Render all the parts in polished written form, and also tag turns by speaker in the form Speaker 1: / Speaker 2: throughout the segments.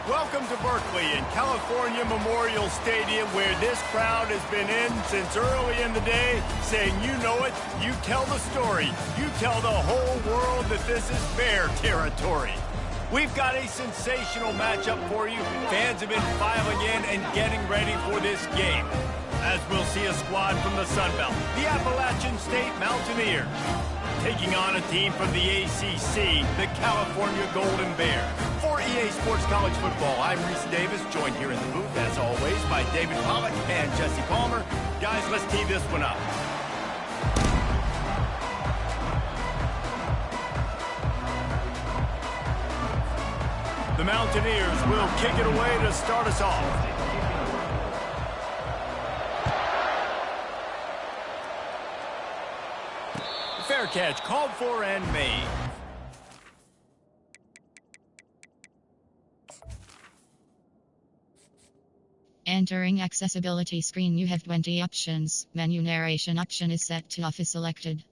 Speaker 1: Welcome to Berkeley and California Memorial Stadium, where this crowd has been in since early in the day, saying you know it, you tell the story, you tell the whole world that this is Bear territory. We've got a sensational matchup for you. Fans have been filing in and getting ready for this game, as we'll see a squad from the Sun Belt, the Appalachian State Mountaineers, taking on a team from the ACC, the California Golden Bears. For EA Sports College Football, I'm Reese Davis, joined here in the booth, as always, by David Pollack and Jesse Palmer. Guys, let's tee this one up. The Mountaineers will kick it away to start us off. Fair catch, called for and made.
Speaker 2: Entering accessibility screen, you have 20 options. Menu narration option is set to off is selected.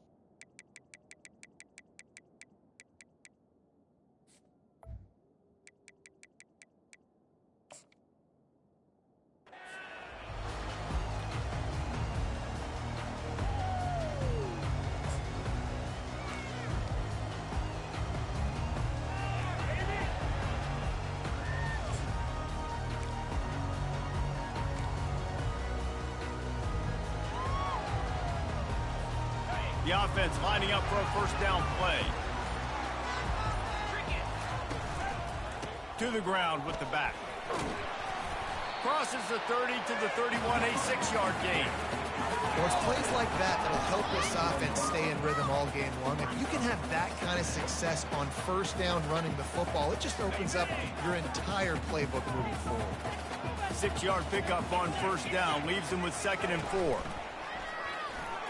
Speaker 1: The offense lining up for a first down play. To the ground with the back. Crosses the 30 to the 31, a 6-yard gain.
Speaker 3: Well, it's plays like that that'll help this offense stay in rhythm all game long. If you can have that kind of success on first down running the football, it just opens up your entire playbook moving forward.
Speaker 1: 6-yard pickup on first down leaves him with 2nd and 4.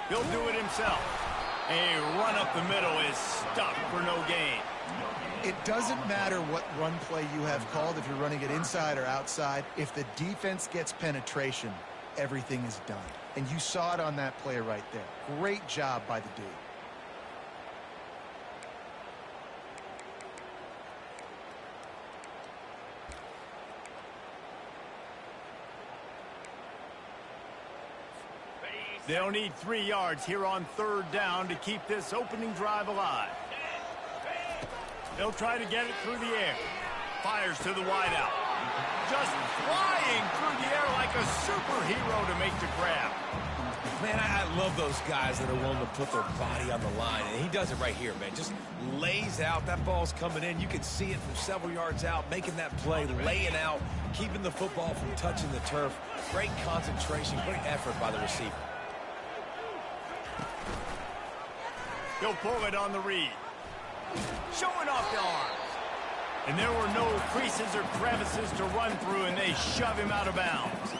Speaker 1: He'll do it himself. A run up the middle is stuck for no gain.
Speaker 3: It doesn't matter what run play you have called, if you're running it inside or outside. If the defense gets penetration, everything is done. And you saw it on that play right there. Great job by the D.
Speaker 1: They'll need 3 yards here on 3rd down to keep this opening drive alive. They'll try to get it through the air. Fires to the wideout. Just flying through the air like a superhero to make the grab.
Speaker 4: Man, I love those guys that are willing to put their body on the line, and he does it right here, man. Just lays out. That ball's coming in. You can see it from several yards out, making that play, laying out, keeping the football from touching the turf. Great concentration, great effort by the receiver.
Speaker 1: He'll pull it on the read. Showing off the arms. And there were no creases or crevices to run through, and they shove him out of bounds.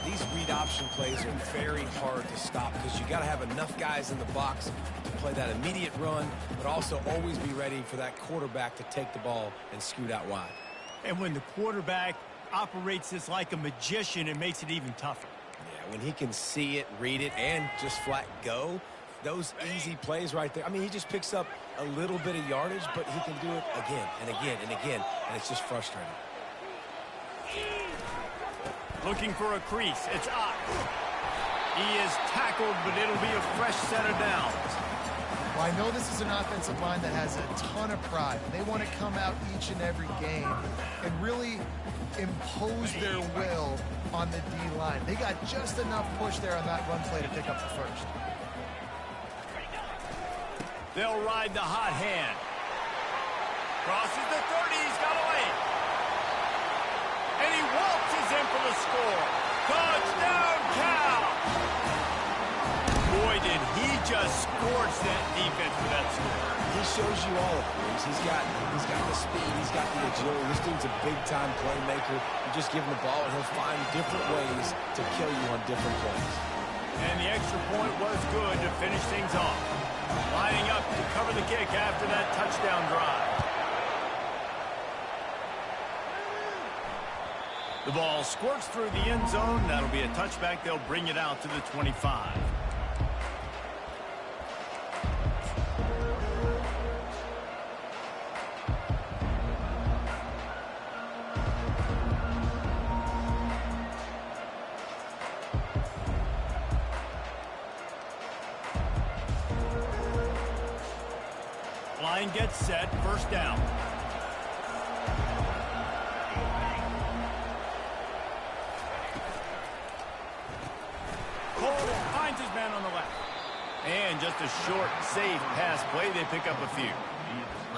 Speaker 4: These read option plays are very hard to stop because you got to have enough guys in the box to play that immediate run, but also always be ready for that quarterback to take the ball and scoot out wide.
Speaker 1: And when the quarterback operates this like a magician, it makes it even tougher.
Speaker 4: Yeah, when he can see it, read it, and just flat go, those easy plays right there. I mean, he just picks up a little bit of yardage, but he can do it again and again and again, and it's just frustrating.
Speaker 1: Looking for a crease. It's Ott. He is tackled, but it'll be a fresh set of downs.
Speaker 3: Well, I know this is an offensive line that has a ton of pride. They want to come out each and every game and really impose their will on the D-line. They got just enough push there on that run play to pick up the first.
Speaker 1: They'll ride the hot hand. Crosses the 30. He's got away. And he waltzes in for the score. Touchdown, Cal! Boy, did he just scorch that defense with that score.
Speaker 4: He shows you all of it. He's got the speed. He's got the agility. This dude's a big-time playmaker. You just give him the ball, and he'll find different ways to kill you on different plays.
Speaker 1: And the extra point was good to finish things off. Lining up to cover the kick after that touchdown drive. The ball squirts through the end zone. That'll be a touchback. They'll bring it out to the 25. line gets set, first down. Cole finds his man on the left. And just a short, safe pass play. They pick up a few.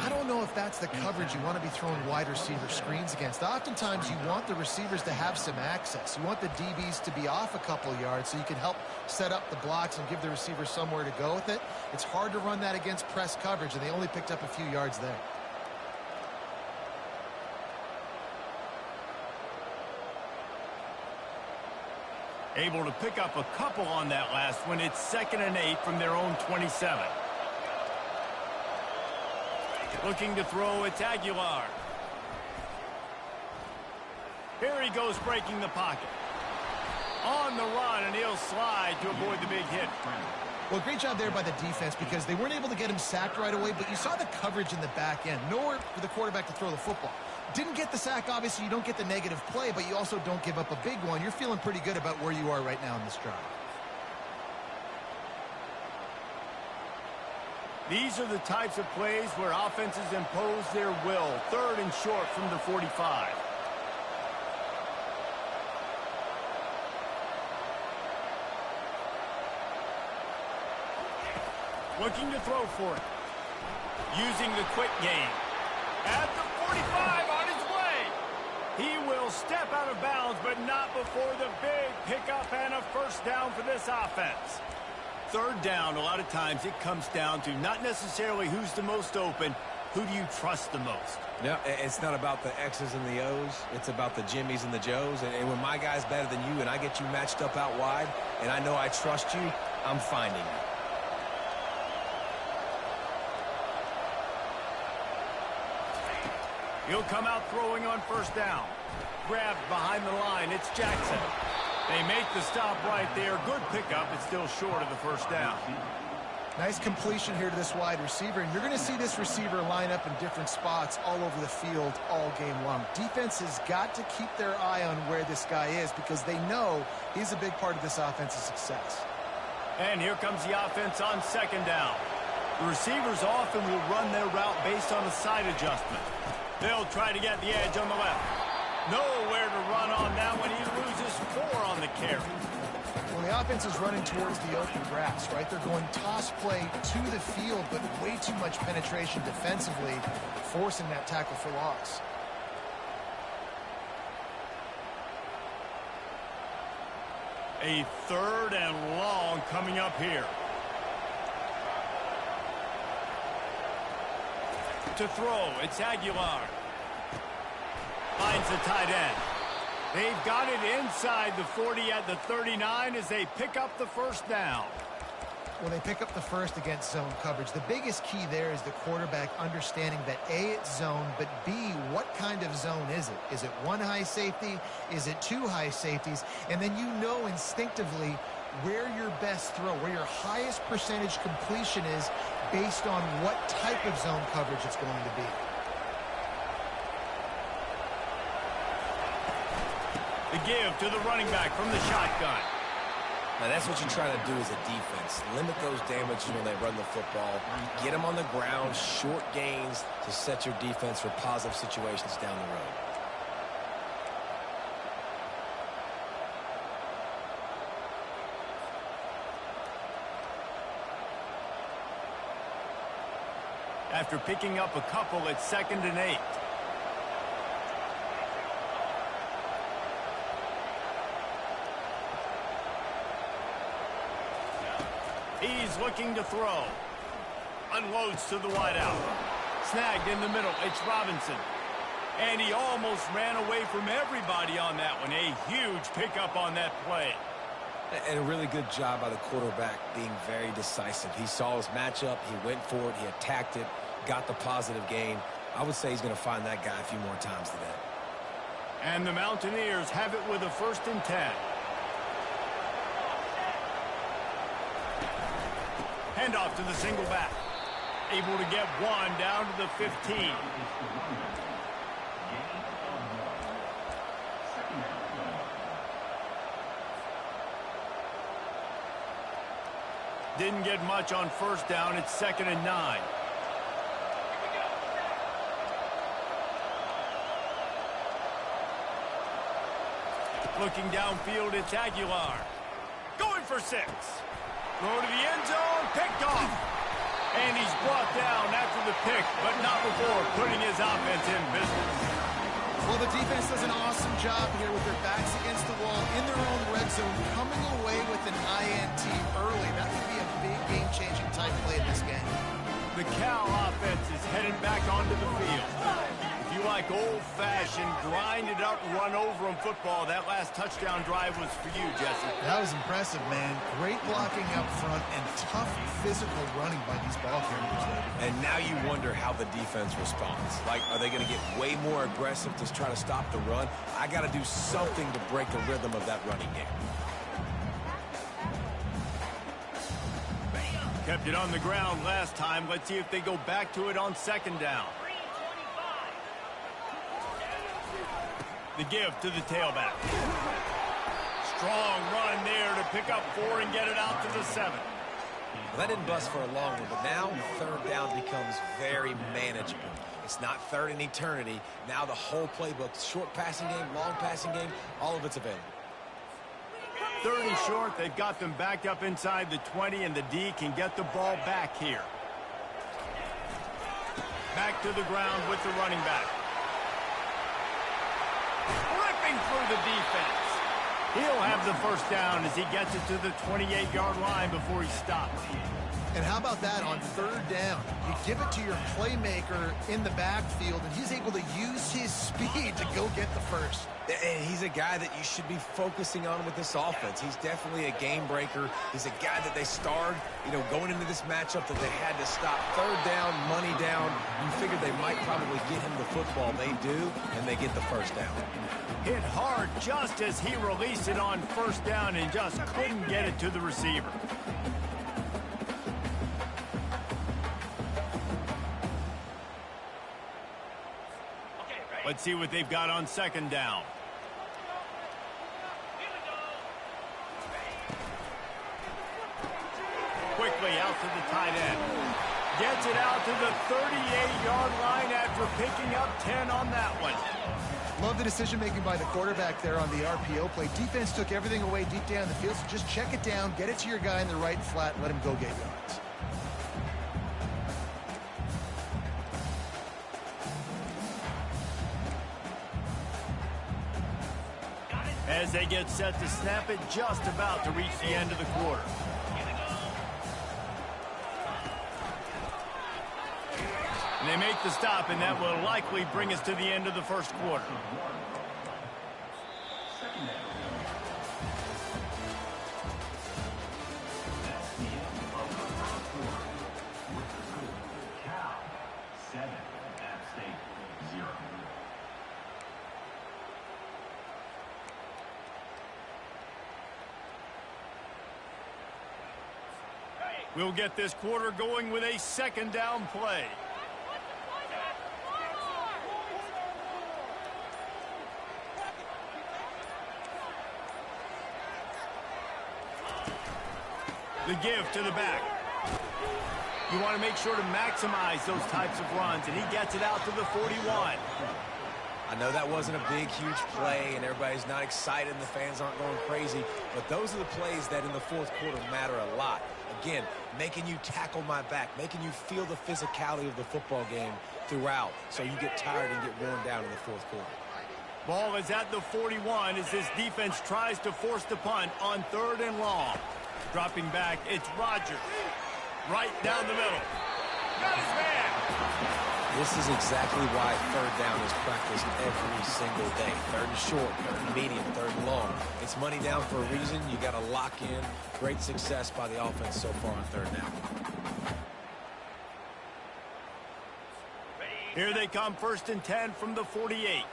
Speaker 3: I don't know if that's the coverage you want to be throwing wide receiver screens against. Oftentimes, you want the receivers to have some access. You want the DBs to be off a couple yards so you can help set up the blocks and give the receivers somewhere to go with it. It's hard to run that against press coverage, and they only picked up a few yards there.
Speaker 1: Able to pick up a couple on that last one. It's 2nd and 8 from their own 27. Looking to throw, it's Aguilar. Here he goes, breaking the pocket. On the run, and he'll slide to avoid the big hit.
Speaker 3: Well, great job there by the defense because they weren't able to get him sacked right away, but you saw the coverage in the back end. Nowhere for the quarterback to throw the football. Didn't get the sack, obviously you don't get the negative play, but you also don't give up a big one. You're feeling pretty good about where you are right now in this drive.
Speaker 1: These are the types of plays where offenses impose their will. 3rd and short from the 45. Looking to throw for it. Using the quick game. At the 45 on his way. He will step out of bounds, but not before the big pickup and a first down for this offense. 3rd down, a lot of times it comes down to not necessarily who's the most open, who do you trust the most?
Speaker 4: Yeah, it's not about the X's and the O's. It's about the Jimmies and the Joes. And when my guy's better than you and I get you matched up out wide and I know I trust you, I'm finding you.
Speaker 1: He'll come out throwing on first down. Grabbed behind the line. It's Jackson. They make the stop right there. Good pickup. It's still short of the first down.
Speaker 3: Nice completion here to this wide receiver. And you're going to see this receiver line up in different spots all over the field all game long. Defense has got to keep their eye on where this guy is because they know he's a big part of this offense's success.
Speaker 1: And here comes the offense on 2nd down. The receivers often will run their route based on a side adjustment. They'll try to get the edge on the left. Nowhere to run on that one. He loses 4 on the carry.
Speaker 3: Well, the offense is running towards the open grass, right? They're going toss play to the field, but way too much penetration defensively, forcing that tackle for loss.
Speaker 1: A 3rd and long coming up here. To throw, it's Aguilar. Finds the tight end. They've got it inside the 40 at the 39 as they pick up the first down.
Speaker 3: Well, they pick up the first against zone coverage. The biggest key there is the quarterback understanding that A, it's zone, but B, what kind of zone is it? Is it 1 high safety? Is it 2 high safeties? And then you know instinctively where your best throw, where your highest percentage completion is based on what type of zone coverage it's going to be.
Speaker 1: The give to the running back from the shotgun.
Speaker 4: Now, that's what you try to do as a defense. Limit those damages when they run the football. Get them on the ground, short gains to set your defense for positive situations down the road.
Speaker 1: After picking up a couple, it's 2nd and 8. He's looking to throw. Unloads to the wideout. Snagged in the middle. It's Robinson. And he almost ran away from everybody on that one. A huge pickup on that play.
Speaker 4: And a really good job by the quarterback being very decisive. He saw his matchup. He went for it. He attacked it. Got the positive gain. I would say he's going to find that guy a few more times today.
Speaker 1: And the Mountaineers have it with a 1st and 10. Handoff to the single back. Able to get 1 down to the 15. Didn't get much on first down. It's 2nd and 9. Looking downfield, it's Aguilar. Going for 6. Throw to the end zone, picked off. And he's brought down after the pick, but not before putting his offense in business.
Speaker 3: Well, the defense does an awesome job here with their backs against the wall in their own red zone, coming away with an INT early. That would be a big game-changing type play in this game.
Speaker 1: The Cal offense is heading back onto the field. If you like old-fashioned, grind-it-up, run-over-'em football, that last touchdown drive was for you, Jesse.
Speaker 3: That was impressive, man. Great blocking up front and tough physical running by these ball carriers there.
Speaker 4: And now you wonder how the defense responds. Like, are they going to get way more aggressive to try to stop the run? I got to do something to break the rhythm of that running game.
Speaker 1: Kept it on the ground last time. Let's see if they go back to it on 2nd down. The give to the tailback. Strong run there to pick up 4 and get it out to the 7.
Speaker 4: Well, that didn't bust for a long one, but now 3rd down becomes very manageable. It's not 3rd in eternity. Now the whole playbook, short passing game, long passing game, all of it's available.
Speaker 1: 30 short, they've got them backed up inside the 20, and the D can get the ball back here. Back to the ground with the running back. Ripping through the defense. He'll have the 1st down as he gets it to the 28-yard line before he stops.
Speaker 3: And how about that on 3rd down? You give it to your playmaker in the backfield, and he's able to use his speed to go get the 1st.
Speaker 4: And he's a guy that you should be focusing on with this offense. He's definitely a game breaker. He's a guy that they starred, going into this matchup that they had to stop. 3rd down, money down. You figured they might probably get him the football. They do, and they get the 1st down.
Speaker 1: Hit hard just as he released it on 1st down and just couldn't get it to the receiver. Let's see what they've got on 2nd down. Quickly out to the tight end. Gets it out to the 38-yard line after picking up 10 on that one.
Speaker 3: Love the decision-making by the quarterback there on the RPO play. Defense took everything away deep down the field, so just check it down, get it to your guy in the right flat, and let him go get yards.
Speaker 1: As they get set to snap it, just about to reach the end of the quarter. And they make the stop, and that will likely bring us to the end of the 1st quarter. We'll get this quarter going with a 2nd down play. The give to the back. You want to make sure to maximize those types of runs, and he gets it out to the 41.
Speaker 4: I know that wasn't a big, huge play, and everybody's not excited, and the fans aren't going crazy, but those are the plays that in the 4th quarter matter a lot. Again, making you tackle my back, making you feel the physicality of the football game throughout, so you get tired and get worn down in the 4th quarter.
Speaker 1: Ball is at the 41 as this defense tries to force the punt on 3rd and long. Dropping back, it's Rodgers. Right down the middle. Got his man.
Speaker 4: This is exactly why 3rd down is practiced every single day. 3rd and short, 3rd and medium, 3rd and long. It's money down for a reason. You got to lock in. Great success by the offense so far on 3rd down.
Speaker 1: Here they come, 1st and 10 from the 48.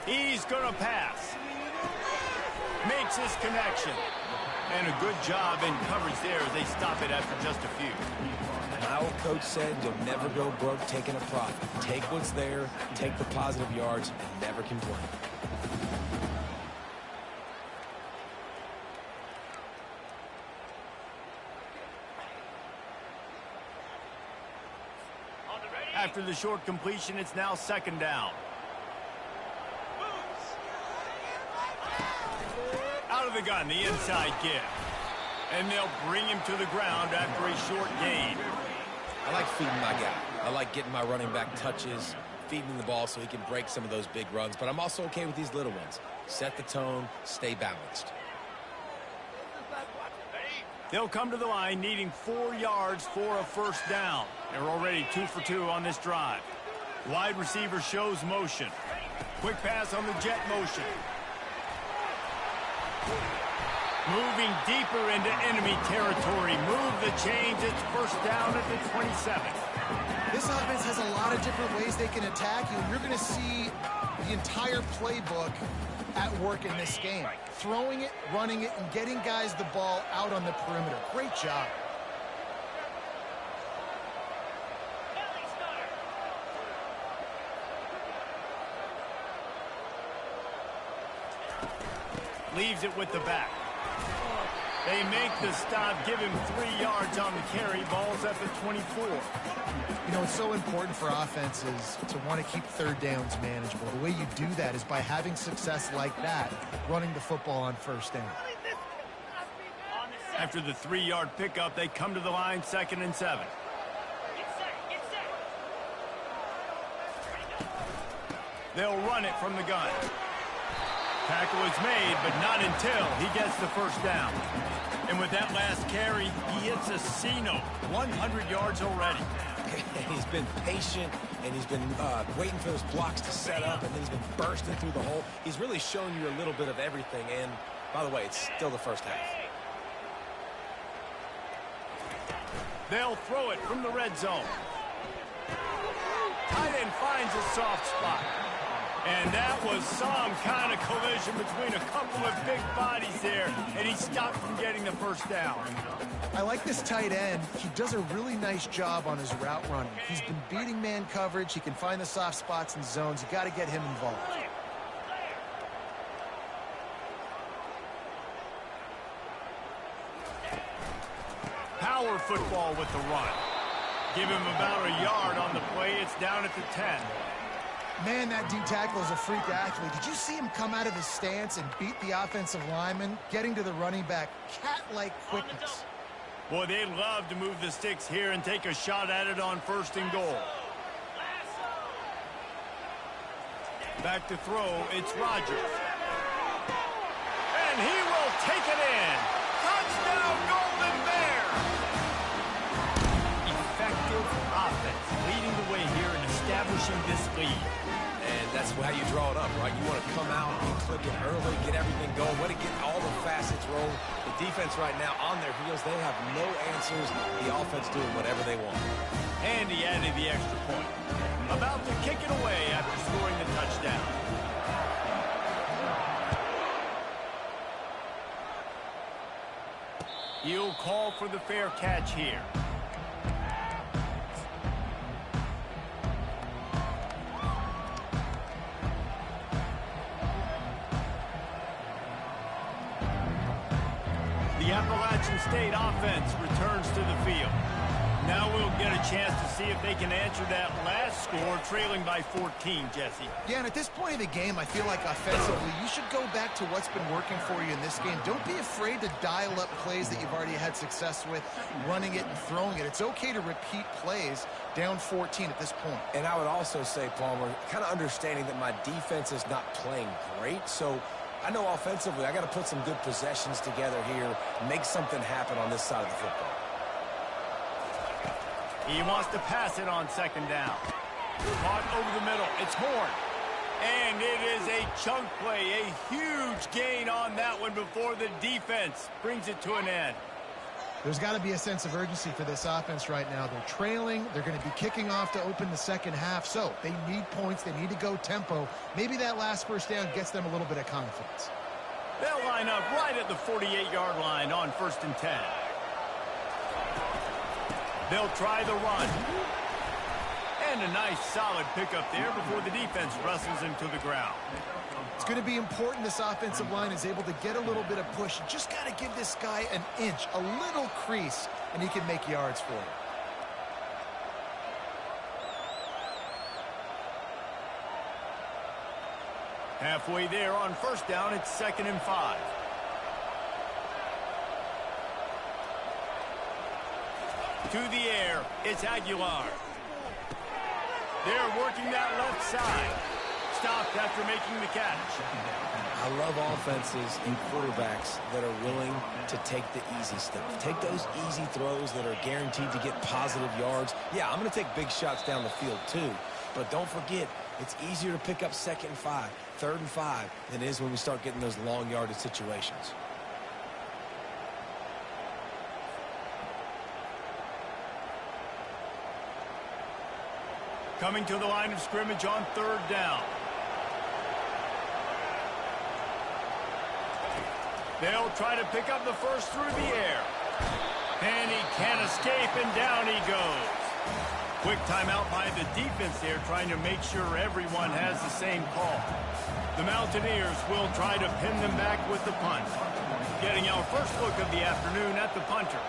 Speaker 1: He's going to pass. Makes his connection. And a good job in coverage there as they stop it after just a few.
Speaker 4: My old coach said you'll never go broke taking a profit. Take what's there, take the positive yards, and never complain.
Speaker 1: After the short completion, it's now 2nd down. of the gun, the inside give. And they'll bring him to the ground after a short gain.
Speaker 4: I like feeding my guy. I like getting my running back touches, feeding the ball so he can break some of those big runs. But I'm also okay with these little ones. Set the tone, stay balanced.
Speaker 1: They'll come to the line needing 4 yards for a first down. They're already 2 for 2 on this drive. Wide receiver shows motion. Quick pass on the jet motion. Moving deeper into enemy territory. Move the change. It's first down at the 27.
Speaker 3: This offense has a lot of different ways they can attack you. You're going to see the entire playbook at work in this game. Throwing it, running it, and getting guys the ball out on the perimeter. Great job.
Speaker 1: Leaves it with the back. They make the stop, give him 3 yards on the carry. Ball's at the 24.
Speaker 3: You know, it's so important for offenses to want to keep third downs manageable. The way you do that is by having success like that, running the football on first down.
Speaker 1: After the 3-yard pickup, they come to the line, 2nd and 7. They'll run it from the gun. Tackle is made, but not until he gets the first down. And with that last carry, he hits a C-note. 100 yards already.
Speaker 4: He's been patient, and he's been waiting for those blocks to set up, and then he's been bursting through the hole. He's really shown you a little bit of everything, and by the way, it's still the first half.
Speaker 1: They'll throw it from the red zone. Tight end finds a soft spot. And that was some kind of collision between a couple of big bodies there, and he stopped from getting the first down.
Speaker 3: I like this tight end. He does a really nice job on his route running. He's been beating man coverage. He can find the soft spots and zones. You got to get him involved.
Speaker 1: Power football with the run. Give him about a yard on the play. It's down at the 10.
Speaker 3: Man, that D tackle is a freak athlete. Did you see him come out of his stance and beat the offensive lineman, getting to the running back? Cat-like quickness.
Speaker 1: Boy, they'd love to move the sticks here and take a shot at it on 1st and goal. Back to throw, it's Rodgers. And he will take it in. Touchdown, Golden Bear! Effective offense, leading the way here in establishing this lead.
Speaker 4: And that's how you draw it up, right? You want to come out and click it early, get everything going, want to get all the facets rolling. The defense right now on their heels, they have no answers. The offense doing whatever they want.
Speaker 1: And he added the extra point. About to kick it away after scoring the touchdown. He'll call for the fair catch here. The Appalachian State offense returns to the field. Now we'll get a chance to see if they can answer that last score, trailing by 14, Jesse.
Speaker 3: Yeah, and at this point of the game, I feel like offensively, you should go back to what's been working for you in this game. Don't be afraid to dial up plays that you've already had success with, running it and throwing it. It's okay to repeat plays down 14 at this point.
Speaker 4: And I would also say, Palmer, kind of understanding that my defense is not playing great, so I know offensively I got to put some good possessions together here, make something happen on this side of the football.
Speaker 1: He wants to pass it on 2nd down. Caught over the middle. It's Horn. And it is a chunk play, a huge gain on that one before the defense brings it to an end.
Speaker 3: There's got to be a sense of urgency for this offense right now. They're trailing. They're going to be kicking off to open the second half. So they need points. They need to go tempo. Maybe that last first down gets them a little bit of confidence.
Speaker 1: They'll line up right at the 48-yard line on 1st and 10. They'll try the run. And a nice solid pickup there before the defense wrestles him to the ground.
Speaker 3: It's going to be important this offensive line is able to get a little bit of push. You just got to give this guy an inch, a little crease, and he can make yards for you.
Speaker 1: Halfway there on 1st down, it's 2nd and 5. To the air, it's Aguilar. They're working that left side. Stopped after making the catch.
Speaker 4: I love offenses and quarterbacks that are willing to take the easy stuff. Take those easy throws that are guaranteed to get positive yards. Yeah, I'm going to take big shots down the field too. But don't forget, it's easier to pick up 2nd and 5, 3rd and 5 than it is when we start getting those long yardage situations.
Speaker 1: Coming to the line of scrimmage on 3rd down. They'll try to pick up the first through the air. And he can't escape, and down he goes. Quick timeout by the defense there, trying to make sure everyone has the same call. The Mountaineers will try to pin them back with the punt. Getting our first look of the afternoon at the punter.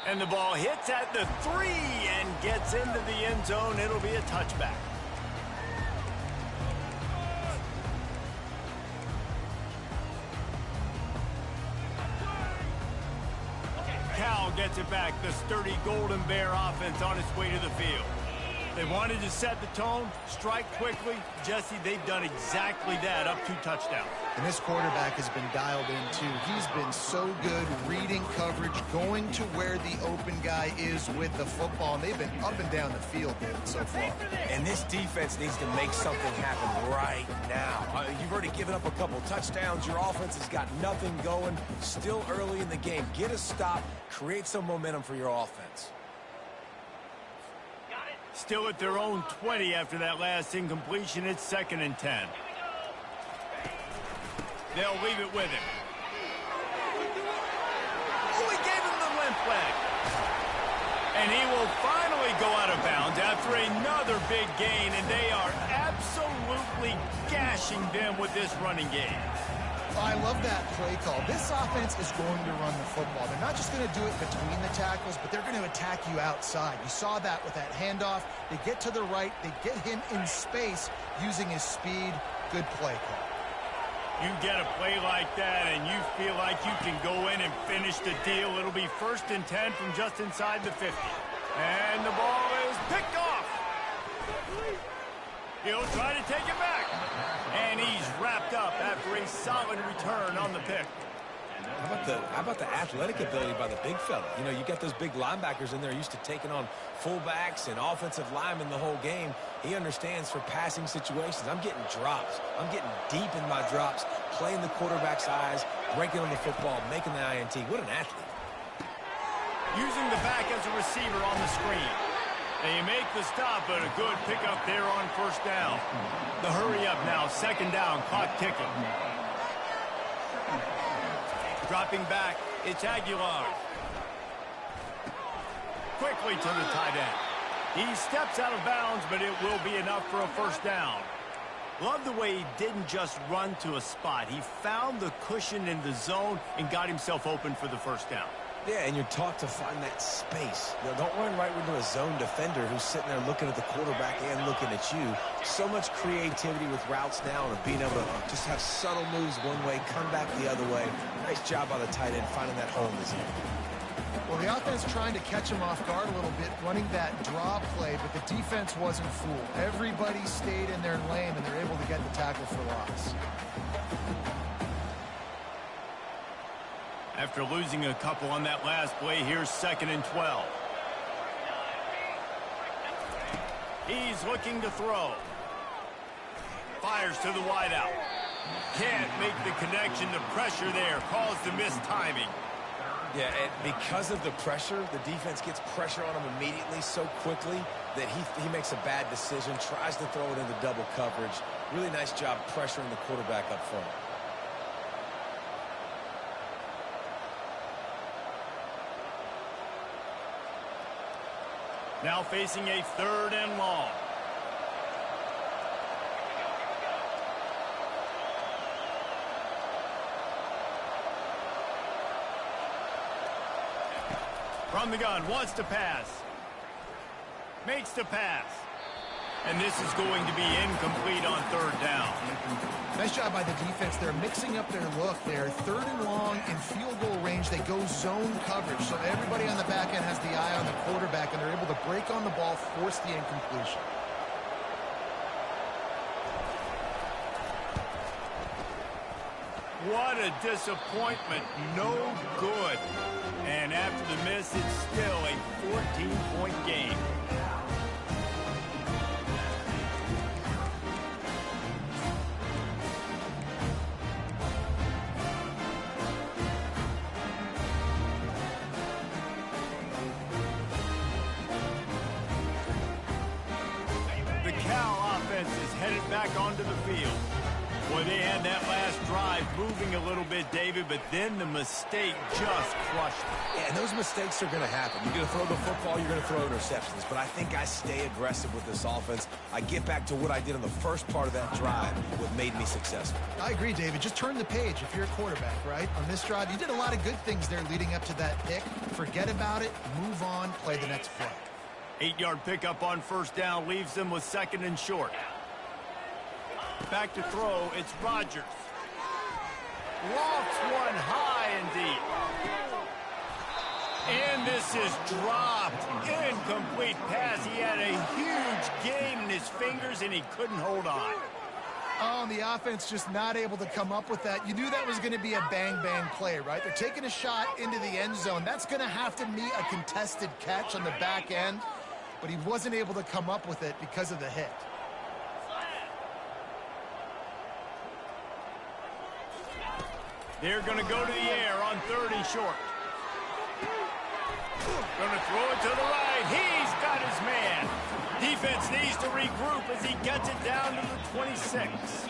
Speaker 1: And the ball hits at the 3 and gets into the end zone. It'll be a touchback. Cal gets it back. The sturdy Golden Bear offense on its way to the field. They wanted to set the tone, strike quickly. Jesse, they've done exactly that, up 2 touchdowns.
Speaker 3: And this quarterback has been dialed in, too. He's been so good reading coverage, going to where the open guy is with the football. And they've been up and down the field, David, so far.
Speaker 4: And this defense needs to make something happen right now. You've already given up a couple touchdowns. Your offense has got nothing going. Still early in the game. Get a stop. Create some momentum for your offense.
Speaker 1: Still at their own 20 after that last incompletion. It's 2nd and 10. They'll leave it with him. Oh, he gave him the limp leg. And he will finally go out of bounds after another big gain, and they are absolutely gashing them with this running game.
Speaker 3: I love that play call. This offense is going to run the football. They're not just going to do it between the tackles, but they're going to attack you outside. You saw that with that handoff. They get to the right. They get him in space using his speed. Good play call.
Speaker 1: You get a play like that, and you feel like you can go in and finish the deal. It'll be 1st and 10 from just inside the 50. And the ball is picked off. He'll try to take it back. And he's wrapped up after a solid return on the pick.
Speaker 4: How about the athletic ability by the big fella? You know, you got those big linebackers in there used to taking on fullbacks and offensive linemen the whole game. He understands for passing situations. I'm getting drops. I'm getting deep in my drops, playing the quarterback's eyes, breaking on the football, making the INT. What an athlete.
Speaker 1: Using the back as a receiver on the screen. They make the stop, but a good pickup there on 1st down. The hurry up now, 2nd down, clock ticking. Dropping back, it's Aguilar. Quickly to the tight end. He steps out of bounds, but it will be enough for a 1st down. Love the way he didn't just run to a spot. He found the cushion in the zone and got himself open for the 1st down.
Speaker 4: Yeah, and you're taught to find that space. You know, don't run right into a zone defender who's sitting there looking at the quarterback and looking at you. So much creativity with routes now and being able to just have subtle moves one way, come back the other way. Nice job by the tight end finding that hole in his head.
Speaker 3: Well, the offense trying to catch him off guard a little bit, running that draw play, but the defense wasn't fooled. Everybody stayed in their lane, and they're able to get the tackle for loss.
Speaker 1: After losing a couple on that last play, here's 2nd and 12. He's looking to throw. Fires to the wideout. Can't make the connection. The pressure there caused the missed timing.
Speaker 4: Yeah, and because of the pressure, the defense gets pressure on him immediately so quickly that he makes a bad decision, tries to throw it into double coverage. Really nice job pressuring the quarterback up front.
Speaker 1: Now facing a 3rd and long. From the gun, wants to pass. Makes the pass. And this is going to be incomplete on third down.
Speaker 3: Nice job by the defense. They're mixing up their look there. Third and long in field goal range. They go zone coverage. So everybody on the back end has the eye on the quarterback, and they're able to break on the ball, force the incompletion.
Speaker 1: What a disappointment. No good. And after the miss, it's still a 14-point game. The Cal offense is headed back onto the field. Boy, they had that last drive moving a little bit, David, but then the mistake just crushed them.
Speaker 4: Yeah, and those mistakes are going to happen. You're going to throw the football, you're going to throw interceptions. But I think I stay aggressive with this offense. I get back to what I did on the first part of that drive, what made me successful.
Speaker 3: I agree, David. Just turn the page if you're a quarterback, right? On this drive, you did a lot of good things there leading up to that pick. Forget about it, move on, play the next play.
Speaker 1: 8-yard pickup on first down leaves them with second and short. Back to throw, it's Rodgers. Lofts one high and deep. And this is dropped. Incomplete pass. He had a huge gain in his fingers, and he couldn't hold on.
Speaker 3: Oh, and the offense just not able to come up with that. You knew that was going to be a bang-bang play, right? They're taking a shot into the end zone. That's going to have to meet a contested catch on the back end, but he wasn't able to come up with it because of the hit.
Speaker 1: They're going to go to the air on third and short. Going to throw it to the right. He's got his man. Defense needs to regroup as he gets it down to the 26.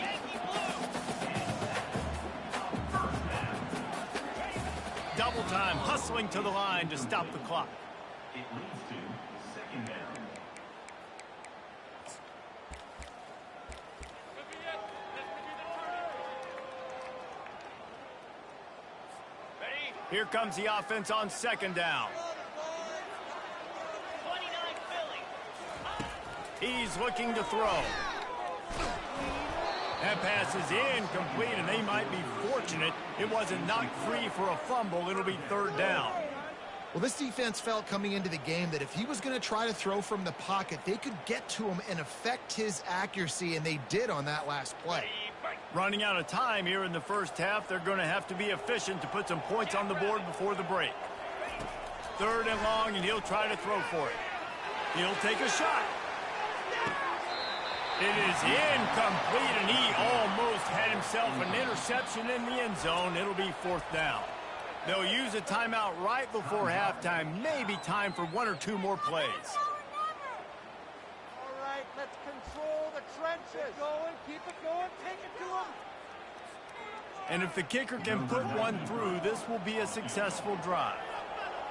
Speaker 1: Double time, hustling to the line to stop the clock.
Speaker 5: It leads to second down.
Speaker 1: Here comes the offense on second down. He's looking to throw. That pass is incomplete, and they might be fortunate it wasn't knocked free for a fumble. It'll be third down.
Speaker 3: Well, this defense felt coming into the game that if he was going to try to throw from the pocket, they could get to him and affect his accuracy, and they did on that last play.
Speaker 1: Running out of time here in the first half, they're going to have to be efficient to put some points on the board before the break. Third and long, and he'll try to throw for it. He'll take a shot. It is incomplete, and he almost had himself an interception in the end zone. It'll be fourth down. They'll use a timeout right before halftime. Maybe time for one or two more plays.
Speaker 6: All right, let's control the trenches. Keep it going, take it to them.
Speaker 1: And if the kicker can put one through, this will be a successful drive.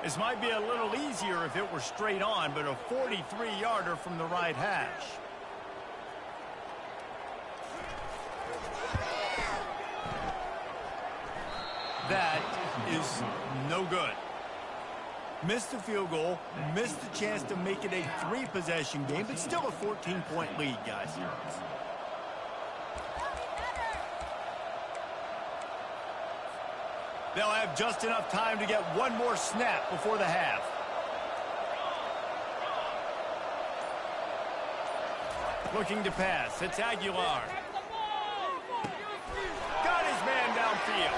Speaker 1: This might be a little easier if it were straight on, but a 43-yarder from the right hash. That is no good. Missed the field goal, missed the chance to make it a 3-possession game, but still a 14-point lead, guys. They'll have just enough time to get one more snap before the half. Looking to pass. It's Aguilar. Got his man downfield.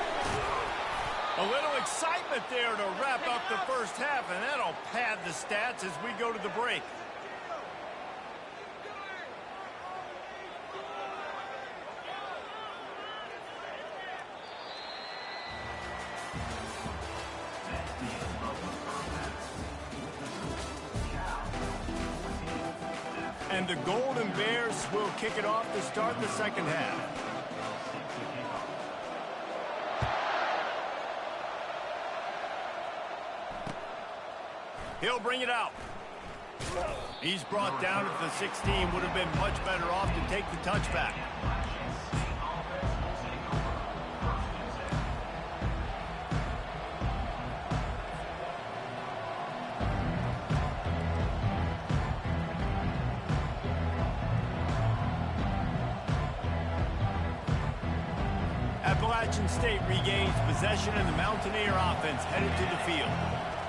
Speaker 1: A little excitement there to wrap up the first half, and that'll pad the stats as we go to the break. And the Golden Bears will kick it off to start the second half. He'll bring it out. He's brought down at the 16. Would have been much better off to take the touchback. Appalachian State regains possession and the Mountaineer offense headed to the field.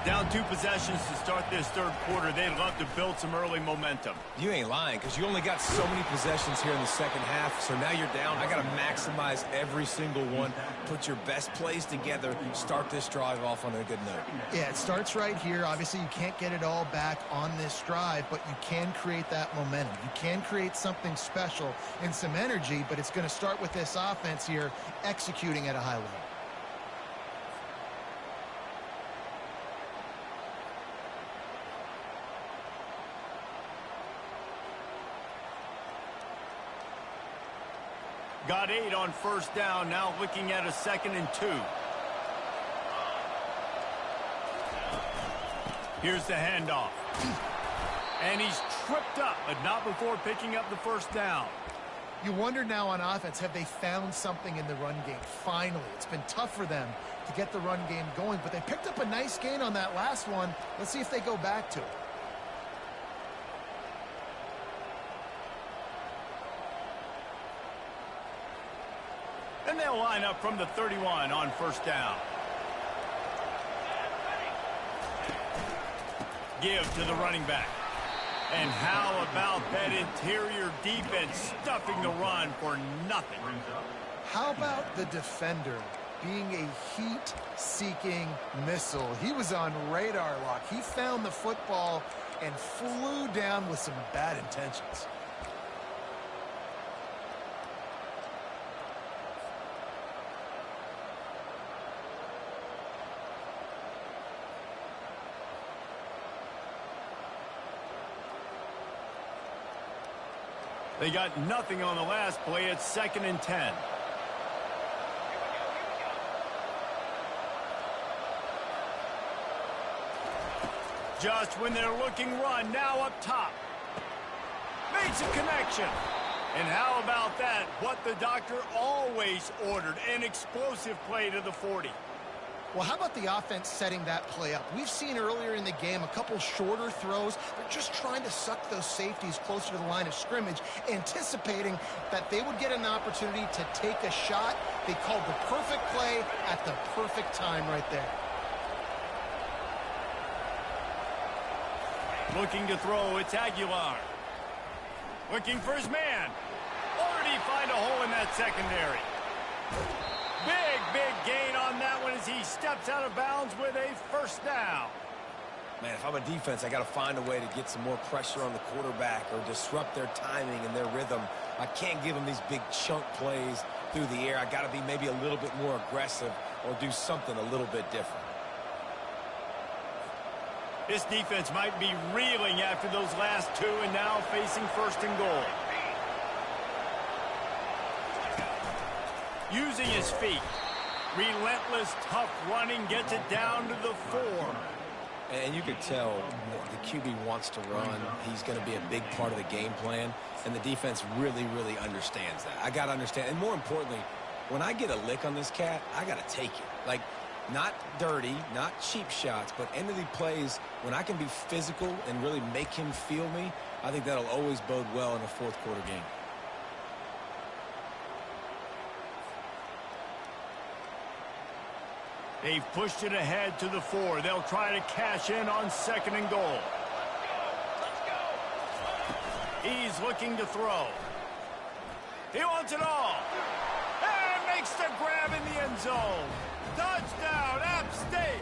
Speaker 1: Down 2 possessions to start this third quarter. They'd love to build some early momentum.
Speaker 4: You ain't lying, because you only got so many possessions here in the second half, so now you're down. I got to maximize every single one, put your best plays together, start this drive off on a good note.
Speaker 3: Yeah, it starts right here. Obviously, you can't get it all back on this drive, but you can create that momentum. You can create something special and some energy, but it's going to start with this offense here executing at a high level.
Speaker 1: Got 8 on first down, now looking at a 2nd and 2. Here's the handoff. And he's tripped up, but not before picking up the first down.
Speaker 3: You wonder now on offense, have they found something in the run game? Finally, it's been tough for them to get the run game going, but they picked up a nice gain on that last one. Let's see if they go back to it.
Speaker 1: And they'll line up from the 31 on first down. Give to the running back. And how about that interior defense stuffing the run for nothing?
Speaker 3: How about the defender being a heat-seeking missile? He was on radar lock. He found the football and flew down with some bad intentions.
Speaker 1: They got nothing on the last play. It's 2nd and 10. Just when they're looking run, now up top. Makes a connection. And how about that? What the doctor always ordered, an explosive play to the 40.
Speaker 3: Well, how about the offense setting that play up? We've seen earlier in the game a couple shorter throws. They're just trying to suck those safeties closer to the line of scrimmage, anticipating that they would get an opportunity to take a shot. They called the perfect play at the perfect time right there.
Speaker 1: Looking to throw, it's Aguilar. Looking for his man. Already find a hole in that secondary. Big gain on that one as he steps out of bounds with a first down.
Speaker 4: Man, if I'm a defense, I got to find a way to get some more pressure on the quarterback or disrupt their timing and their rhythm. I can't give them these big chunk plays through the air. I got to be maybe a little bit more aggressive or do something a little bit different.
Speaker 1: This defense might be reeling after those last 2 and now facing 1st and goal. Using his feet. Relentless, tough running, gets it down to the 4.
Speaker 4: And you could tell the QB wants to run. He's going to be a big part of the game plan. And the defense really understands that. I got to understand. And more importantly, when I get a lick on this cat, I got to take it. Like, not dirty, not cheap shots, but end of the plays, when I can be physical and really make him feel me, I think that'll always bode well in a fourth quarter game.
Speaker 1: They've pushed it ahead to the 4. They'll try to cash in on 2nd and goal. He's looking to throw. He wants it all. And makes the grab in the end zone. Touchdown, App State.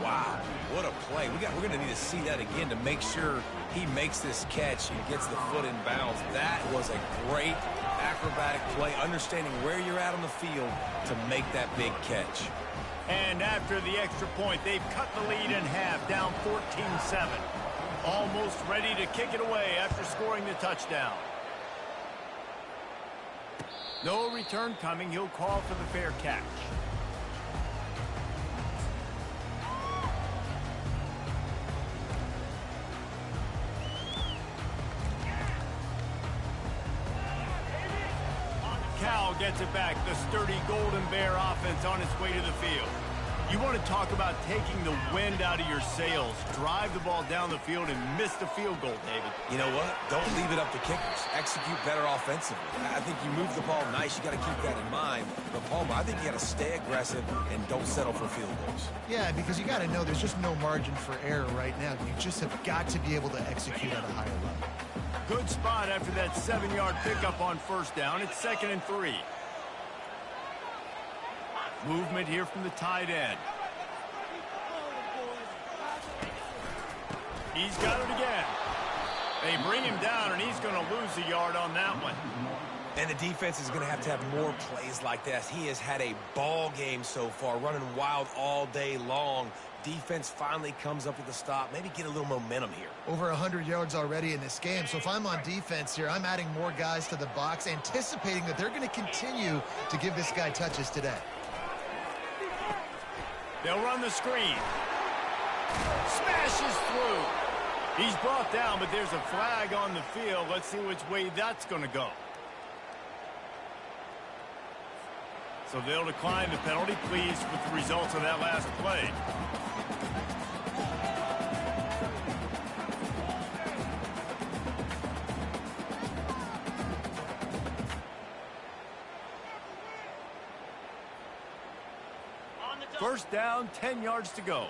Speaker 4: Wow, what a play. We're going to need to see that again to make sure he makes this catch and gets the foot in bounds. That was a great acrobatic play, understanding where you're at on the field to make that big catch.
Speaker 1: And after the extra point, they've cut the lead in half, down 14-7. Almost ready to kick it away after scoring the touchdown. No return coming. He'll call for the fair catch. Cal gets it back. The sturdy Golden Bear offense on its way to the field. You want to talk about taking the wind out of your sails. Drive the ball down the field and miss the field goal, David.
Speaker 4: You know what? Don't leave it up to kickers. Execute better offensively. I think you move the ball nice. You got to keep that in mind. But, Palmer, I think you got to stay aggressive and don't settle for field goals.
Speaker 3: Yeah, because you got to know there's just no margin for error right now. You just have got to be able to execute at a higher level.
Speaker 1: Good spot after that 7-yard pickup on first down. It's 2nd and 3. Movement here from the tight end. He's got it again. They bring him down, and he's going to lose a yard on that one.
Speaker 4: And the defense is going to have more plays like this. He has had a ball game so far, running wild all day long. Defense finally comes up with a stop. Maybe get a little momentum here.
Speaker 3: Over 100 yards already in this game. So if I'm on defense here, I'm adding more guys to the box, anticipating that they're going to continue to give this guy touches today.
Speaker 1: They'll run the screen. Smashes through. He's brought down, but there's a flag on the field. Let's see which way that's going to go. So they'll decline the penalty. Pleased with the results of that last play. First down, 10 yards to go.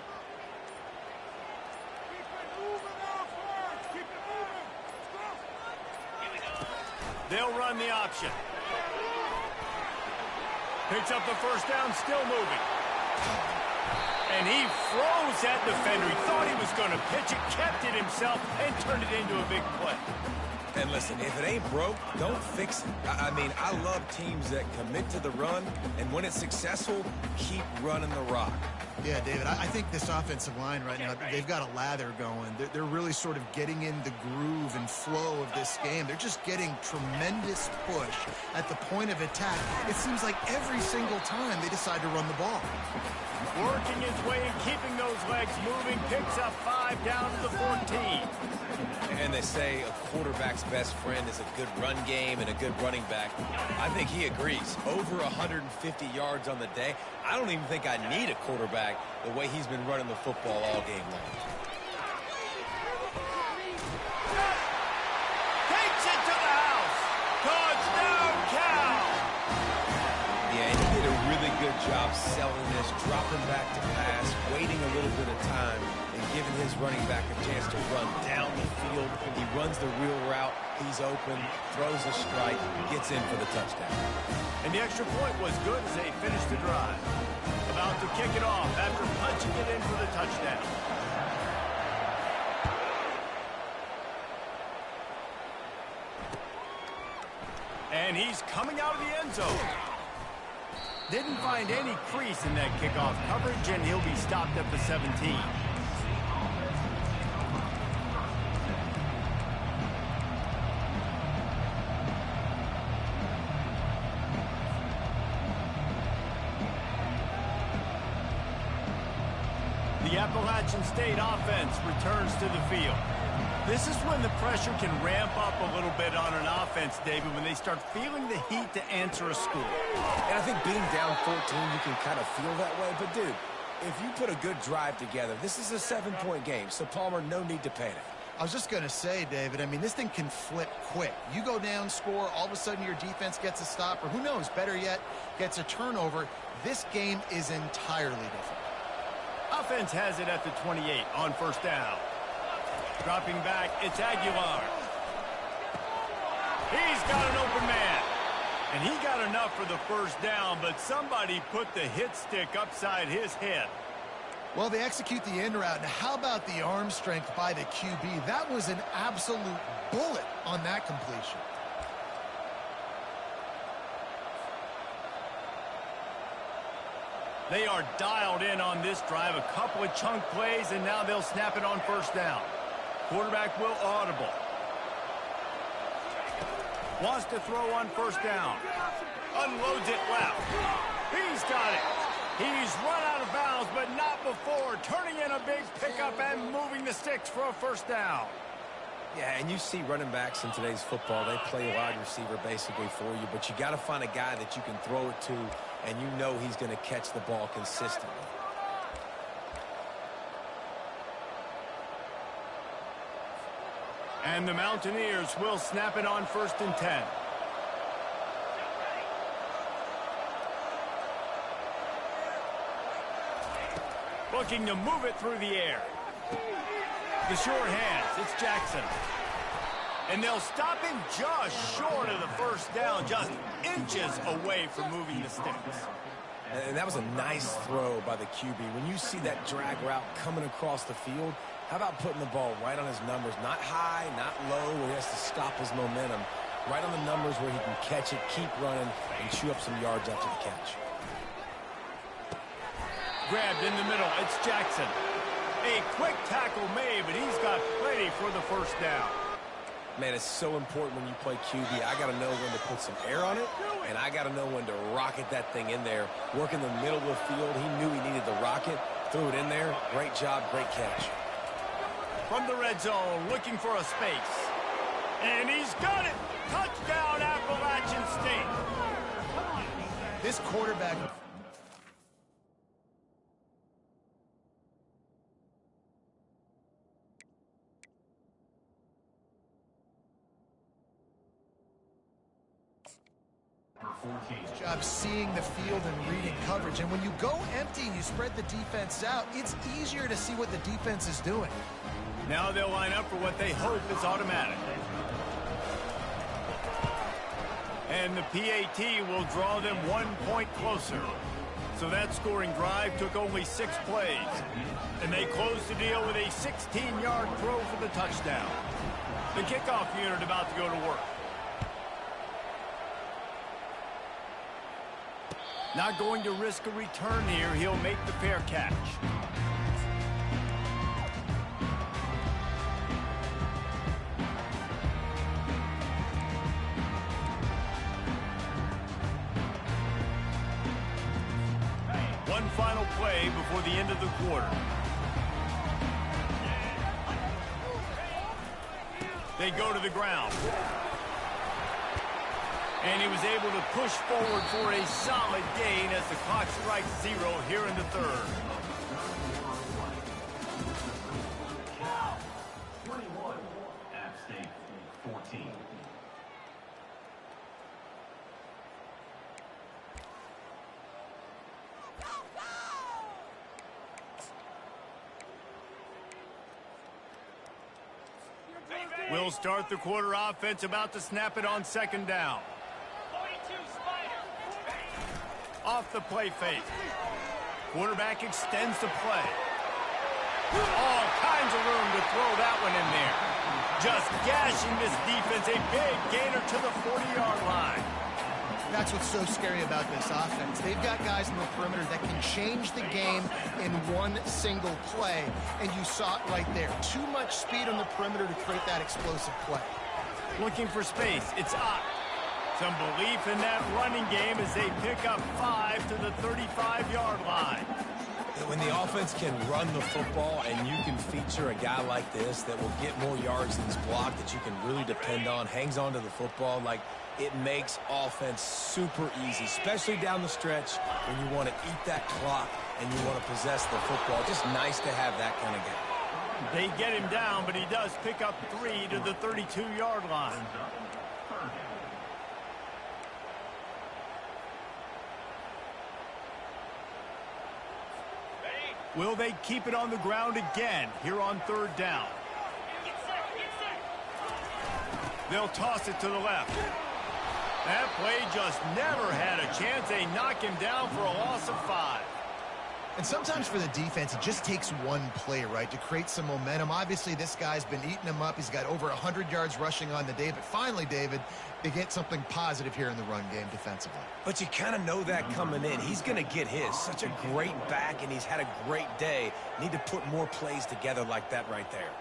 Speaker 1: They'll run the option. Picks up the first down, still moving. And he froze that defender. He thought he was going to pitch it, kept it himself, and turned it into a big play.
Speaker 4: And listen, if it ain't broke, don't fix it. I mean, I love teams that commit to the run, and when it's successful, keep running the rock.
Speaker 3: Yeah, David, I think this offensive line right now, they've got a lather going. They're really sort of getting in the groove and flow of this game. They're just getting tremendous push at the point of attack. It seems like every single time they decide to run the ball.
Speaker 1: Working his way and keeping those legs moving, picks up 5 down to the 14.
Speaker 4: And they say a quarterback's best friend is a good run game and a good running back. I think he agrees. Over 150 yards on the day. I don't even think I need a quarterback the way he's been running the football all game long.
Speaker 1: Takes it to the house. Touchdown, Cal.
Speaker 4: Yeah, and he did a really good job selling this, dropping back to pass, waiting a little bit of time, and giving his running back a chance to run down the field. He runs the real route. He's open, throws a strike, gets in for the touchdown.
Speaker 1: And the extra point was good as they finished the drive. About to kick it off after punching it in for the touchdown. And he's coming out of the end zone. Didn't find any crease in that kickoff coverage, and he'll be stopped at the 17. The Appalachian State offense returns to the field. This is when the pressure can ramp up a little bit on an offense, David, when they start feeling the heat to answer a score.
Speaker 4: And I think being down 14, you can kind of feel that way. But, dude, if you put a good drive together, this is a 7-point game. So, Palmer, no need to panic.
Speaker 3: I was just going to say, David, I mean, this thing can flip quick. You go down, score, all of a sudden your defense gets a stop, or who knows, better yet, gets a turnover. This game is entirely different.
Speaker 1: Offense has it at the 28 on first down. Dropping back, it's Aguilar. He's got an open man. And he got enough for the first down, but somebody put the hit stick upside his head.
Speaker 3: Well, they execute the end route. Now, how about the arm strength by the QB? That was an absolute bullet on that completion.
Speaker 1: They are dialed in on this drive. A couple of chunk plays, and now they'll snap it on first down. Quarterback will audible. Wants to throw on first down. Unloads it left. He's got it. He's run out of bounds, but not before. Turning in a big pickup and moving the sticks for a first down.
Speaker 4: Yeah, and you see running backs in today's football, they play wide receiver basically for you, but you got to find a guy that you can throw it to, and you know he's going to catch the ball consistently.
Speaker 1: And the Mountaineers will snap it on 1st and 10. Looking to move it through the air. The short hands, it's Jackson. And they'll stop him just short of the first down, just inches away from moving the sticks.
Speaker 4: And that was a nice throw by the QB. When you see that drag route coming across the field, how about putting the ball right on his numbers? Not high, not low, where he has to stop his momentum. Right on the numbers where he can catch it, keep running, and chew up some yards after the catch.
Speaker 1: Grabbed in the middle, it's Jackson. A quick tackle made, but he's got plenty for the first down.
Speaker 4: Man, it's so important when you play QB. I got to know when to put some air on it, and I got to know when to rocket that thing in there. Work in the middle of the field. He knew he needed the rocket, threw it in there. Great job, great catch.
Speaker 1: From the red zone, looking for a space. And he's got it! Touchdown, Appalachian State!
Speaker 3: This quarterback... job seeing the field and reading coverage. And when you go empty and you spread the defense out, it's easier to see what the defense is doing.
Speaker 1: Now they'll line up for what they hope is automatic. And the PAT will draw them 1 point closer. So that scoring drive took only 6 plays. And they closed the deal with a 16-yard throw for the touchdown. The kickoff unit about to go to work. Not going to risk a return here. He'll make the fair catch. One final play before the end of the quarter. They go to the ground. And he was able to push forward for a solid gain as the clock strikes 0 here in the third.
Speaker 5: 21, App State 14.
Speaker 1: We'll start the quarter offense, about to snap it on 2nd down. Off the play fake. Quarterback extends the play. All kinds of room to throw that one in there. Just gashing this defense, a big gainer to the 40-yard line.
Speaker 3: That's what's so scary about this offense. They've got guys in the perimeter that can change the game in one single play, and you saw it right there. Too much speed on the perimeter to create that explosive play.
Speaker 1: Looking for space, it's up. Some belief in that running game as they pick up 5 to the 35-yard line.
Speaker 4: When the offense can run the football and you can feature a guy like this that will get more yards than his block, that you can really depend on, hangs on to the football, like it makes offense super easy, especially down the stretch when you want to eat that clock and you want to possess the football. Just nice to have that kind of game.
Speaker 1: They get him down, but he does pick up 3 to the 32-yard line. Will they keep it on the ground again here on 3rd down? They'll toss it to the left. That play just never had a chance. They knock him down for a loss of 5.
Speaker 3: And sometimes for the defense, it just takes one play, right, to create some momentum. Obviously, this guy's been eating him up. He's got over 100 yards rushing on the day. But finally, David, they get something positive here in the run game defensively.
Speaker 4: But you kind of know that coming in. He's going to get his. Such a great back, and he's had a great day. Need to put more plays together like that right there.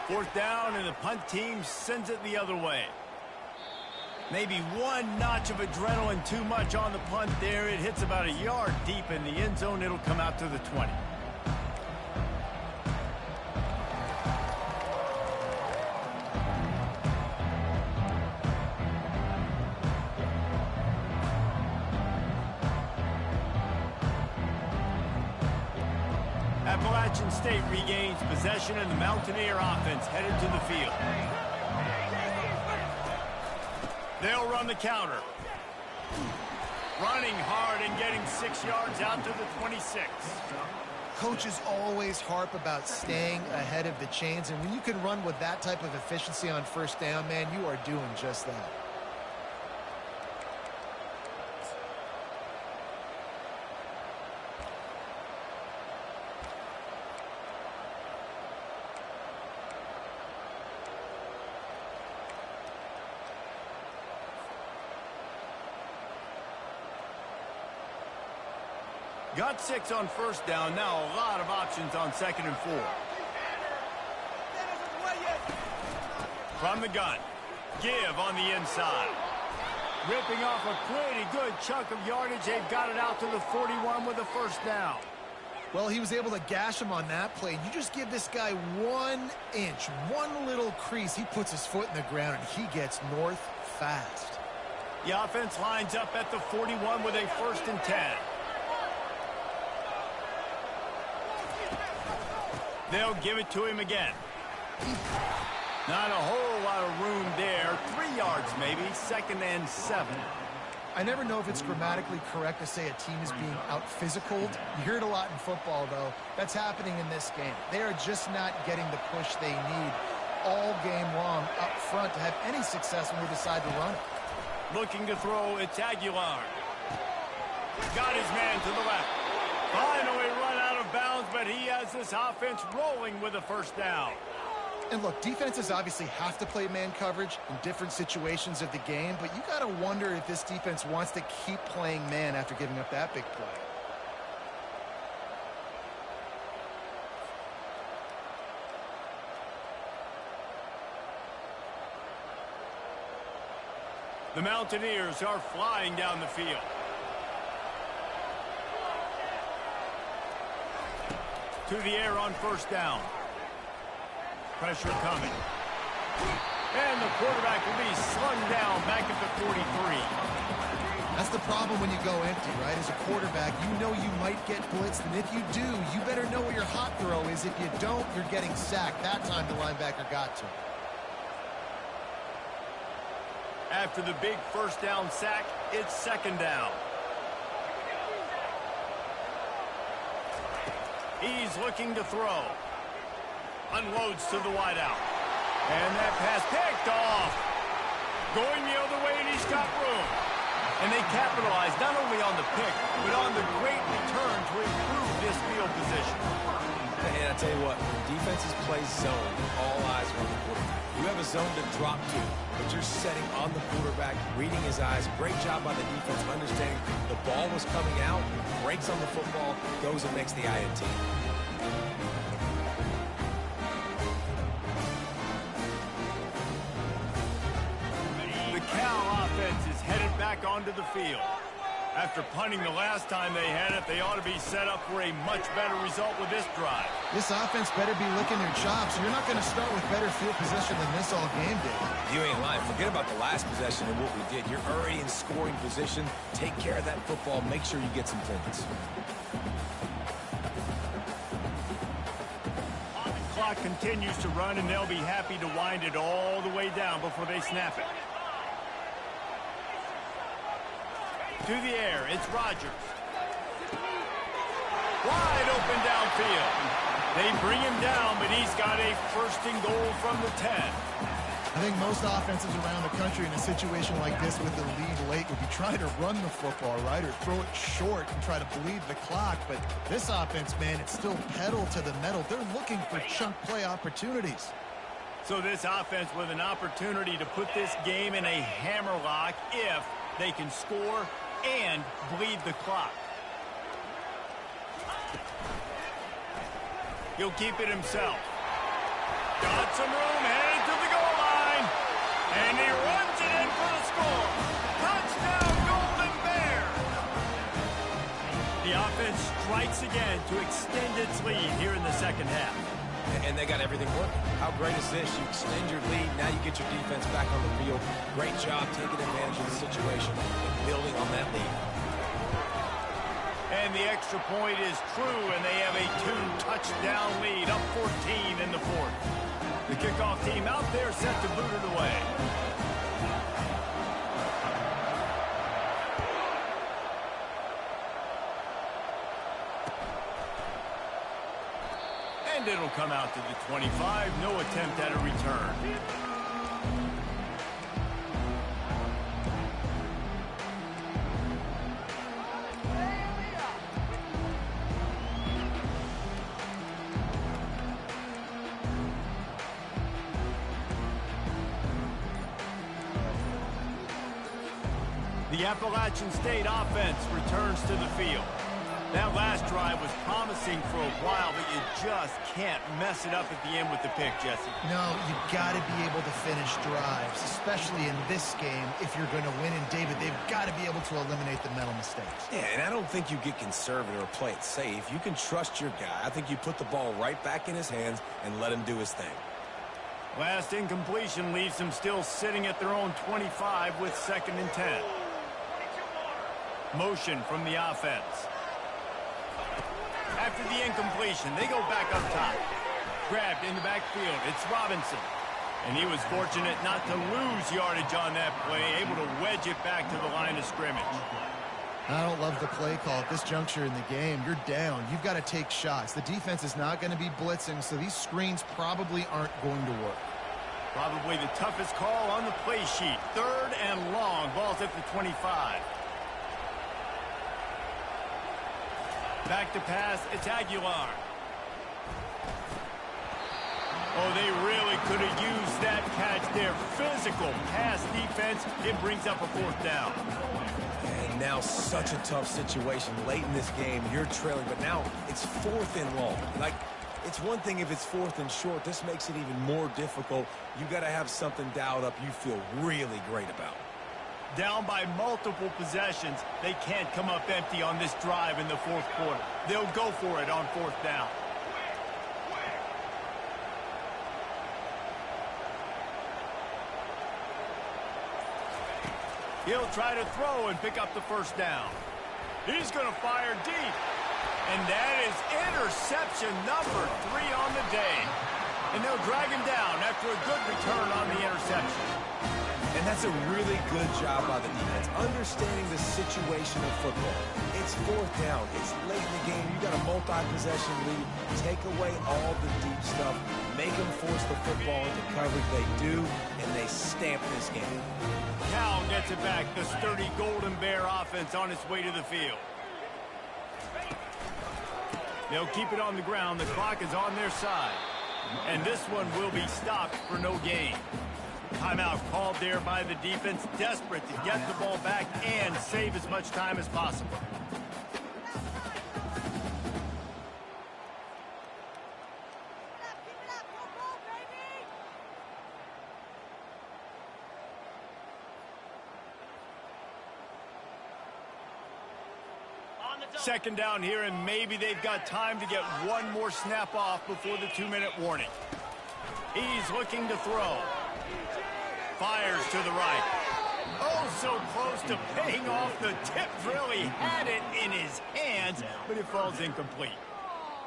Speaker 1: 4th down, and the punt team sends it the other way. Maybe one notch of adrenaline too much on the punt there. It hits about a yard deep in the end zone. It'll come out to the 20. Appalachian State regains possession and the Mountaineer offense headed to the field. They'll run the counter. Running hard and getting 6 yards out to the 26.
Speaker 3: Coaches always harp about staying ahead of the chains, and when you can run with that type of efficiency on first down, man, you are doing just that.
Speaker 1: Got 6 on first down. Now a lot of options on 2nd and 4. From the gun. Give on the inside. Ripping off a pretty good chunk of yardage. They've got it out to the 41 with a first down.
Speaker 3: Well, he was able to gash him on that play. You just give this guy 1 inch, one little crease. He puts his foot in the ground, and he gets north fast.
Speaker 1: The offense lines up at the 41 with a 1st and 10. They'll give it to him again. Not a whole lot of room there. 3 yards maybe. 2nd and 7.
Speaker 3: I never know if it's grammatically correct to say a team is being out-physicaled. You hear it a lot in football, though. That's happening in this game. They are just not getting the push they need all game long up front to have any success when they decide to run it.
Speaker 1: Looking to throw, it's Aguilar. Got his man to the left. Finally run out of bounds, but he has this offense rolling with a first down.
Speaker 3: And look, defenses obviously have to play man coverage in different situations of the game, but you got to wonder if this defense wants to keep playing man after giving up that big play.
Speaker 1: The Mountaineers are flying down the field. To the air on first down. Pressure coming. And the quarterback will be slung down back at the 43.
Speaker 3: That's the problem when you go empty, right? As a quarterback, you know you might get blitzed, and if you do, you better know what your hot throw is. If you don't, you're getting sacked. That time the linebacker got to him.
Speaker 1: After the big first down sack, it's 2nd down. He's looking to throw. Unloads to the wideout. And that pass picked off. Going the other way, and he's got room. And they capitalize not only on the pick, but on the great return to improve this field position.
Speaker 4: And I tell you what, when defenses play zone, all eyes are on the quarterback. You have a zone to drop to, but you're setting on the quarterback, reading his eyes. Great job by the defense of understanding the ball was coming out, breaks on the football, goes and makes the INT.
Speaker 1: The Cal offense is headed back onto the field. After punting the last time they had it, they ought to be set up for a much better result with this drive.
Speaker 3: This offense better be licking their chops. You're not going to start with better field position than this all game did.
Speaker 4: You ain't lying. Forget about the last possession and what we did. You're already in scoring position. Take care of that football. Make sure you get some points.
Speaker 1: The clock continues to run, and they'll be happy to wind it all the way down before they snap it. To the air, it's Rodgers. Wide open downfield. They bring him down, but he's got a 1st and goal from the 10.
Speaker 3: I think most offenses around the country in a situation like this with the lead late would be trying to run the football, right, or throw it short and try to bleed the clock. But this offense, man, it's still pedal to the metal. They're looking for chunk play opportunities.
Speaker 1: So this offense with an opportunity to put this game in a hammerlock if they can score and bleed the clock. He'll keep it himself. Got some room, headed to the goal line. And he runs it in for the score. Touchdown, Golden Bear. The offense strikes again to extend its lead here in the 2nd half.
Speaker 4: And they got everything working. How great is this? You extend your lead, now you get your defense back on the field. Great job taking advantage of the situation and building on that lead.
Speaker 1: And the extra point is true, and they have a 2-touchdown lead, up 14 in the fourth. The kickoff team out there set to boot it away. And it'll come out to the 25. No attempt at a return. The Appalachian State offense returns to the field. That last drive was promising for a while, but you just can't mess it up at the end with the pick, Jesse.
Speaker 3: No, you got to be able to finish drives, especially in this game. If you're going to win, and David, they've got to be able to eliminate the mental mistakes.
Speaker 4: Yeah, and I don't think you get conservative or play it safe. You can trust your guy. I think you put the ball right back in his hands and let him do his thing.
Speaker 1: Last incompletion leaves them still sitting at their own 25 with 2nd and 10. Motion from the offense. After the incompletion, they go back up top. Grabbed in the backfield. It's Robinson. And he was fortunate not to lose yardage on that play, able to wedge it back to the line of scrimmage.
Speaker 3: I don't love the play call at this juncture in the game. You're down. You've got to take shots. The defense is not going to be blitzing, so these screens probably aren't going to work.
Speaker 1: Probably the toughest call on the play sheet. 3rd and long. Ball's at the 25. Back to pass, it's Aguilar. Oh, they really could have used that catch there. Physical pass defense. It brings up a 4th down.
Speaker 4: And now such a tough situation. Late in this game, you're trailing, but now it's 4th and long. Like, it's one thing if it's 4th and short. This makes it even more difficult. You got to have something dialed up you feel really great about.
Speaker 1: Down by multiple possessions, they can't come up empty on this drive in the 4th quarter. They'll go for it on 4th down. He'll try to throw and pick up the 1st down. He's going to fire deep. And that is interception number 3 on the day. And they'll drag him down after a good return on the interception.
Speaker 4: And that's a really good job by the defense, understanding the situation of football. It's 4th down. It's late in the game. You got a multi-possession lead. Take away all the deep stuff. Make them force the football into coverage. They do, and they stamp this game.
Speaker 1: Cal gets it back. The sturdy Golden Bear offense on its way to the field. They'll keep it on the ground. The clock is on their side. And this one will be stopped for no gain. Timeout called there by the defense, desperate to get the ball back and save as much time as possible. Second down here, and maybe they've got time to get one more snap off before the 2-minute warning. He's looking to throw. Fires to the right. Oh, so close to paying off. The tip really had it in his hands, but it falls incomplete.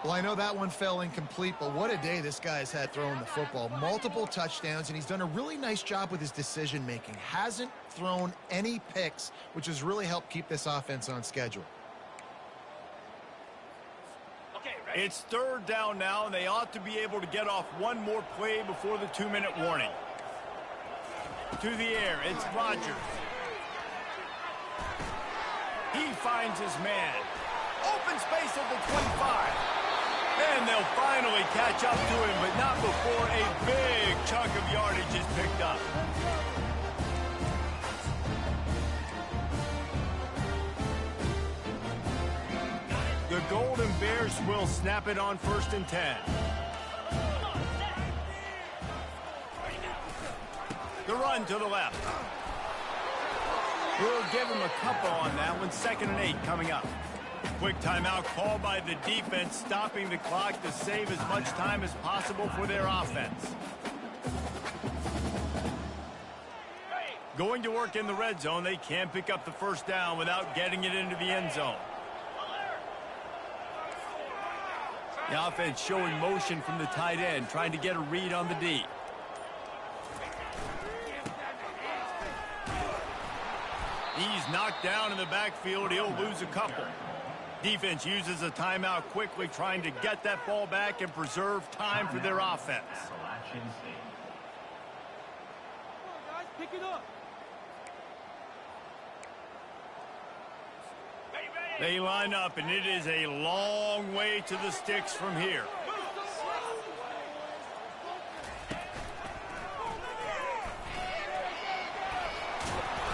Speaker 3: Well, I know that one fell incomplete, but what a day this guy's had throwing the football. Multiple touchdowns, and he's done a really nice job with his decision-making. Hasn't thrown any picks, which has really helped keep this offense on schedule.
Speaker 1: It's 3rd down now, and they ought to be able to get off one more play before the 2-minute warning. To the air, it's Rodgers. He finds his man. Open space at the 25. And they'll finally catch up to him, but not before a big chunk of yardage is picked up. The Golden Bears will snap it on 1st and 10. The run to the left. We'll give him a couple on that one. 2nd and 8 coming up. Quick timeout called by the defense, stopping the clock to save as much time as possible for their offense. Going to work in the red zone. They can't pick up the 1st down without getting it into the end zone. The offense showing motion from the tight end, trying to get a read on the D. He's knocked down in the backfield. He'll lose a couple. Defense uses a timeout quickly, trying to get that ball back and preserve time for their offense.
Speaker 5: Appalachian State.
Speaker 6: Come on, guys, pick it up.
Speaker 1: They line up, and it is a long way to the sticks from here.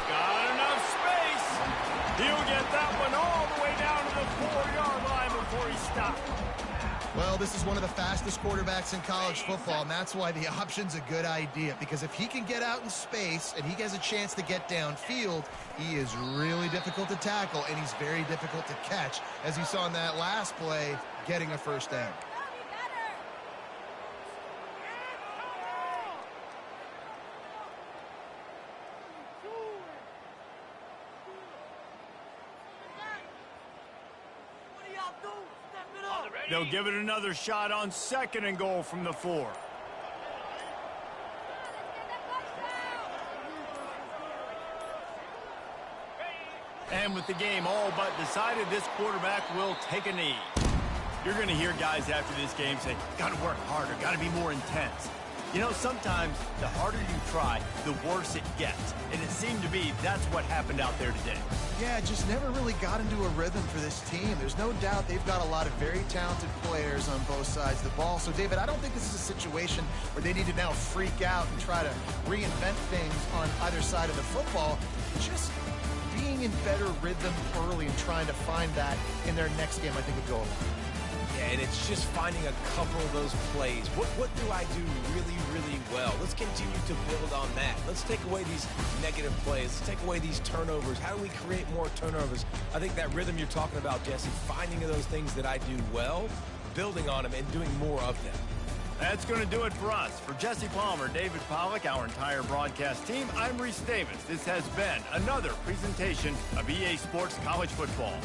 Speaker 1: Got enough space. He'll get that one all the way down to the 4-yard line before he stops.
Speaker 3: Well, this is one of the fastest quarterbacks in college football, and that's why the option's a good idea. Because if he can get out in space and he has a chance to get downfield, he is really difficult to tackle, and he's very difficult to catch, as you saw in that last play, getting a first down.
Speaker 1: They'll give it another shot on 2nd and goal from the 4. And with the game all but decided, this quarterback will take a knee. You're going to hear guys after this game say, got to work harder, got to be more intense. You know, sometimes the harder you try, the worse it gets. And it seemed to be that's what happened out there today.
Speaker 3: Yeah, just never really got into a rhythm for this team. There's no doubt they've got a lot of very talented players on both sides of the ball. So, David, I don't think this is a situation where they need to now freak out and try to reinvent things on either side of the football. Just being in better rhythm early and trying to find that in their next game, I think would go a long way.
Speaker 4: Yeah, and it's just finding a couple of those plays. What do I do really, really well? Let's continue to build on that. Let's take away these negative plays. Let's take away these turnovers. How do we create more turnovers? I think that rhythm you're talking about, Jesse, finding those things that I do well, building on them, and doing more of them.
Speaker 1: That's going to do it for us. For Jesse Palmer, David Pollack, our entire broadcast team, I'm Reese Davis. This has been another presentation of EA Sports College Football.